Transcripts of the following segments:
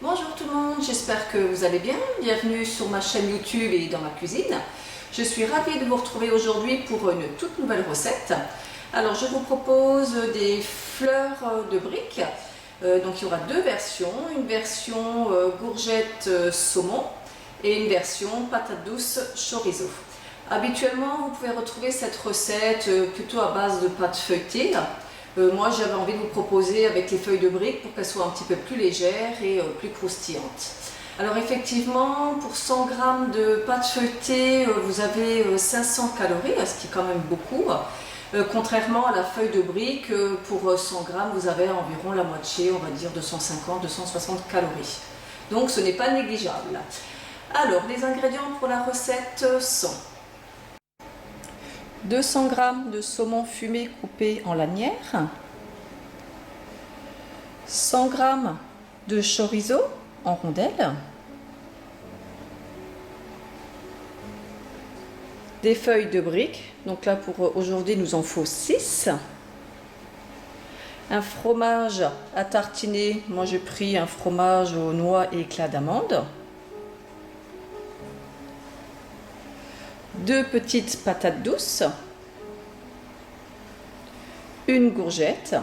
Bonjour tout le monde, j'espère que vous allez bien. Bienvenue sur ma chaîne YouTube et dans ma cuisine. Je suis ravie de vous retrouver aujourd'hui pour une toute nouvelle recette. Alors je vous propose des fleurs de briques. Donc il y aura deux versions, une version courgette saumon et une version patate douce chorizo. Habituellement vous pouvez retrouver cette recette plutôt à base de pâte feuilletée. Moi j'avais envie de vous proposer avec les feuilles de briques pour qu'elles soient un petit peu plus légères et plus croustillantes. Alors effectivement pour 100 g de pâte feuilletée vous avez 500 calories, ce qui est quand même beaucoup. Contrairement à la feuille de brique, pour 100 g vous avez environ la moitié, on va dire 250-260 calories. Donc ce n'est pas négligeable. Alors les ingrédients pour la recette sont 200 g de saumon fumé coupé en lanières, 100 g de chorizo en rondelles, des feuilles de briques, donc là pour aujourd'hui nous en faut 6, un fromage à tartiner, moi j'ai pris un fromage aux noix et éclats d'amande, 2 petites patates douces, une courgette,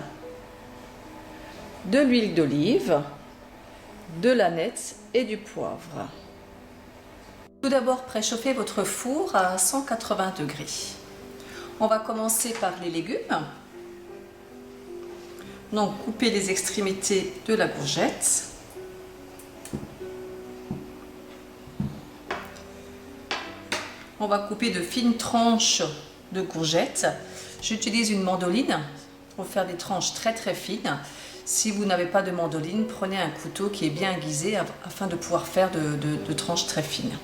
de l'huile d'olive, de l'aneth et du poivre. Tout d'abord, préchauffez votre four à 180 degrés. On va commencer par les légumes. Donc, coupez les extrémités de la courgette. On va couper de fines tranches de courgettes. J'utilise une mandoline pour faire des tranches très fines. Si vous n'avez pas de mandoline, prenez un couteau qui est bien aiguisé afin de pouvoir faire de tranches très fines.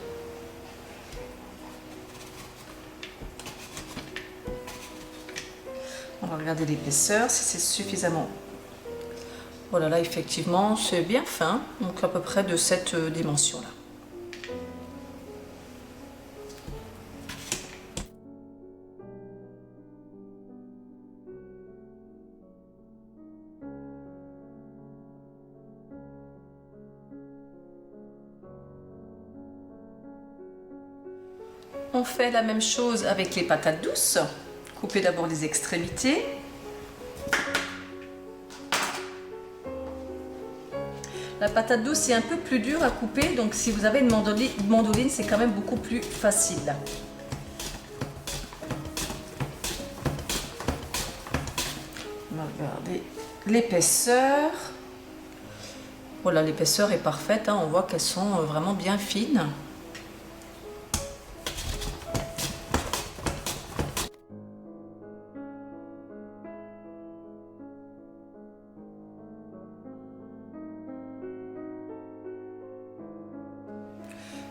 On va regarder l'épaisseur, si c'est suffisamment. Oh là là, effectivement, c'est bien fin, donc à peu près de cette dimension-là. On fait la même chose avec les patates douces. Coupez d'abord les extrémités. La patate douce est un peu plus dure à couper, donc si vous avez une mandoline, c'est quand même beaucoup plus facile. On va regarder l'épaisseur. Voilà, l'épaisseur est parfaite, hein, on voit qu'elles sont vraiment bien fines.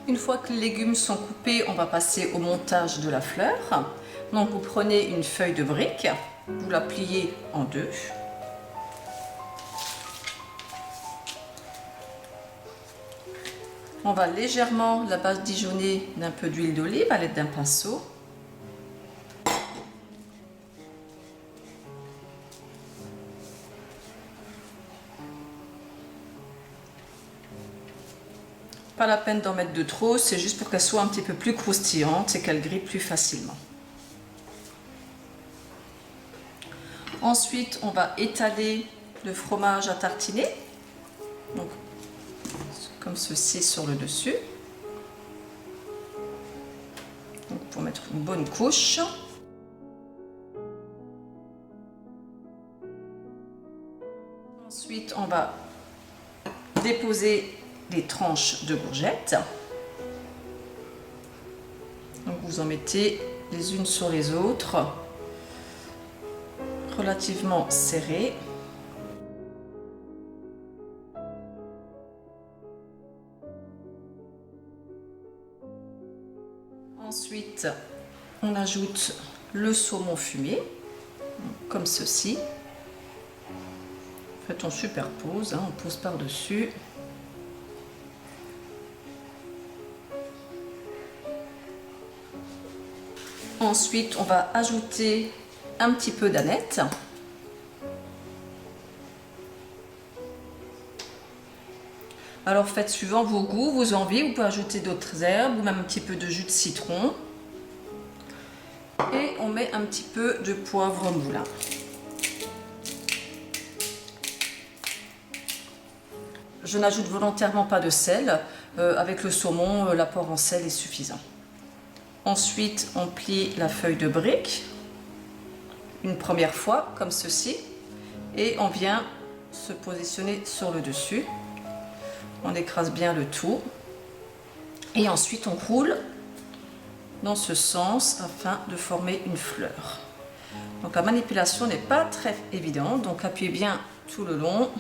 Une fois que les légumes sont coupés, on va passer au montage de la fleur. Donc vous prenez une feuille de brique, vous la pliez en deux. On va légèrement la badigeonner d'un peu d'huile d'olive à l'aide d'un pinceau. Pas la peine d'en mettre de trop, c'est juste pour qu'elle soit un petit peu plus croustillante et qu'elle grille plus facilement. Ensuite, on va étaler le fromage à tartiner, donc, comme ceci sur le dessus. Donc, pour mettre une bonne couche. Ensuite, on va déposer les tranches de courgettes. Donc vous en mettez les unes sur les autres, relativement serrées. Ensuite, on ajoute le saumon fumé, comme ceci. En fait, on superpose, hein, on pose par-dessus. Ensuite, on va ajouter un petit peu d'aneth. Alors faites suivant vos goûts, vos envies, vous pouvez ajouter d'autres herbes ou même un petit peu de jus de citron. Et on met un petit peu de poivre moulin. Je n'ajoute volontairement pas de sel. Avec le saumon, l'apport en sel est suffisant. Ensuite, on plie la feuille de brique une première fois, comme ceci. Et on vient se positionner sur le dessus. On écrase bien le tout. Et ensuite, on roule dans ce sens afin de former une fleur. Donc la manipulation n'est pas très évidente, donc appuyez bien tout le long.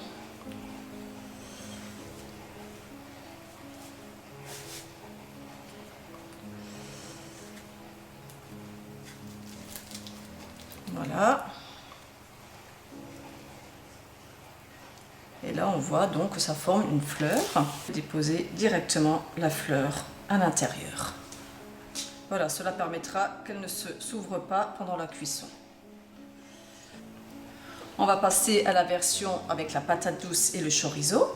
Voilà. Et là on voit donc que ça forme une fleur. Déposer directement la fleur à l'intérieur. Voilà, cela permettra qu'elle ne s'ouvre pas pendant la cuisson. On va passer à la version avec la patate douce et le chorizo.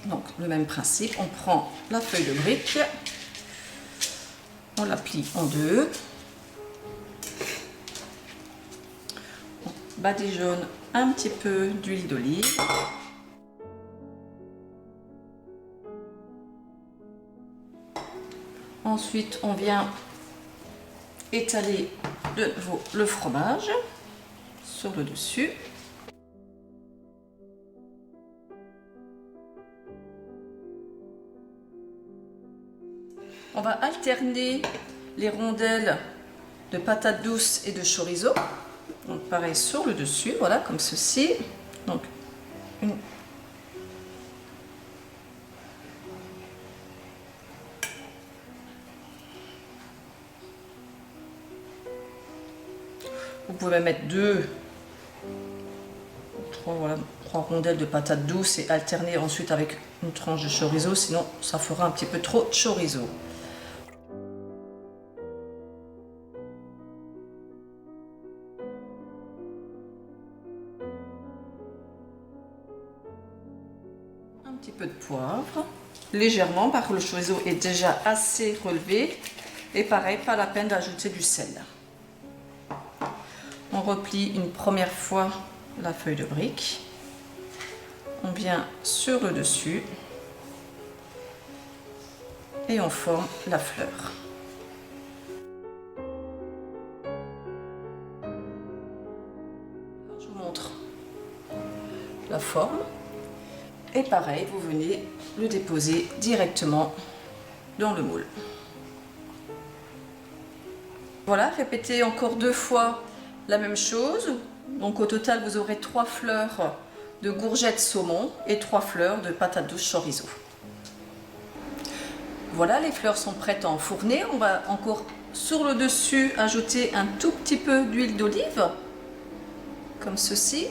Donc le même principe, on prend la feuille de brique, on la plie en deux. On badigeonne un petit peu d'huile d'olive. Ensuite, on vient étaler de nouveau le fromage sur le dessus. On va alterner les rondelles de patates douces et de chorizo. Donc pareil sur le dessus, voilà, comme ceci. Donc une vous pouvez mettre trois rondelles de patates douces et alterner ensuite avec une tranche de chorizo, sinon ça fera un petit peu trop de chorizo. Un petit peu de poivre, légèrement, parce que le chorizo est déjà assez relevé. Et pareil, pas la peine d'ajouter du sel. On replie une première fois la feuille de brique. On vient sur le dessus et on forme la fleur. Alors, je vous montre la forme. Et pareil, vous venez le déposer directement dans le moule. Voilà, répétez encore 2 fois la même chose. Donc au total, vous aurez 3 fleurs de courgettes saumon et 3 fleurs de patates douces chorizo. Voilà, les fleurs sont prêtes à enfourner. On va encore sur le dessus ajouter un tout petit peu d'huile d'olive, comme ceci.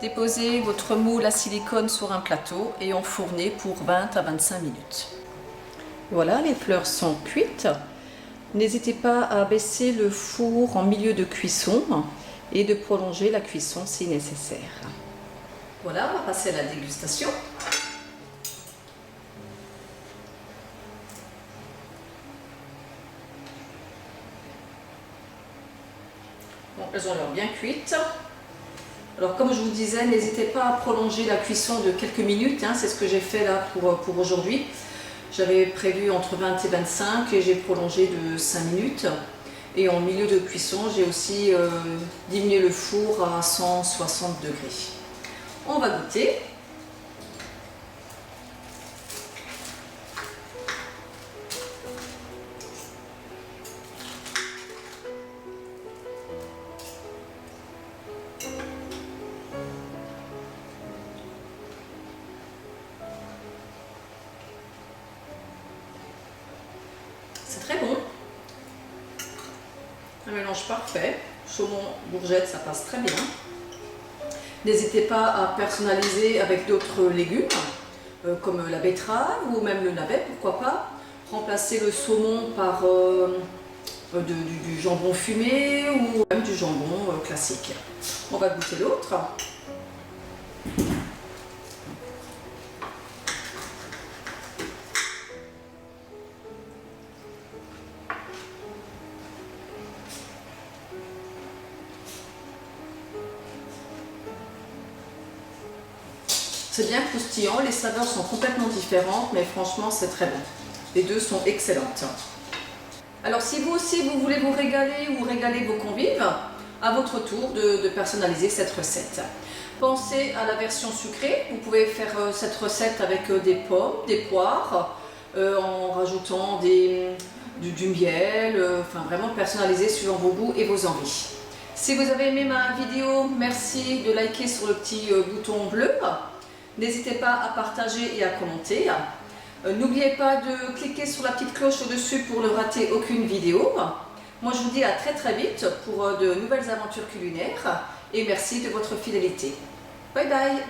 Déposez votre moule à silicone sur un plateau et enfournez pour 20 à 25 minutes. Voilà, les fleurs sont cuites. N'hésitez pas à baisser le four en milieu de cuisson et de prolonger la cuisson si nécessaire. Voilà, on va passer à la dégustation. Bon, elles ont l'air bien cuites. Alors comme je vous disais, n'hésitez pas à prolonger la cuisson de quelques minutes, hein, c'est ce que j'ai fait là pour aujourd'hui. J'avais prévu entre 20 et 25 et j'ai prolongé de 5 minutes. Et en milieu de cuisson, j'ai aussi diminué le four à 160 degrés. On va goûter. C'est très bon. Un mélange parfait. Saumon, bourgette, ça passe très bien. N'hésitez pas à personnaliser avec d'autres légumes, comme la betterave ou même le navet, pourquoi pas. Remplacer le saumon par du jambon fumé ou même du jambon classique. On va goûter l'autre. C'est bien croustillant, les saveurs sont complètement différentes, mais franchement c'est très bon. Les deux sont excellentes. Alors si vous aussi vous voulez vous régaler ou régaler vos convives, à votre tour de personnaliser cette recette. Pensez à la version sucrée, vous pouvez faire cette recette avec des pommes, des poires, en rajoutant du miel, enfin vraiment personnalisé suivant vos goûts et vos envies. Si vous avez aimé ma vidéo, merci de liker sur le petit bouton bleu. N'hésitez pas à partager et à commenter. N'oubliez pas de cliquer sur la petite cloche au-dessus pour ne rater aucune vidéo. Moi je vous dis à très vite pour de nouvelles aventures culinaires et merci de votre fidélité. Bye bye!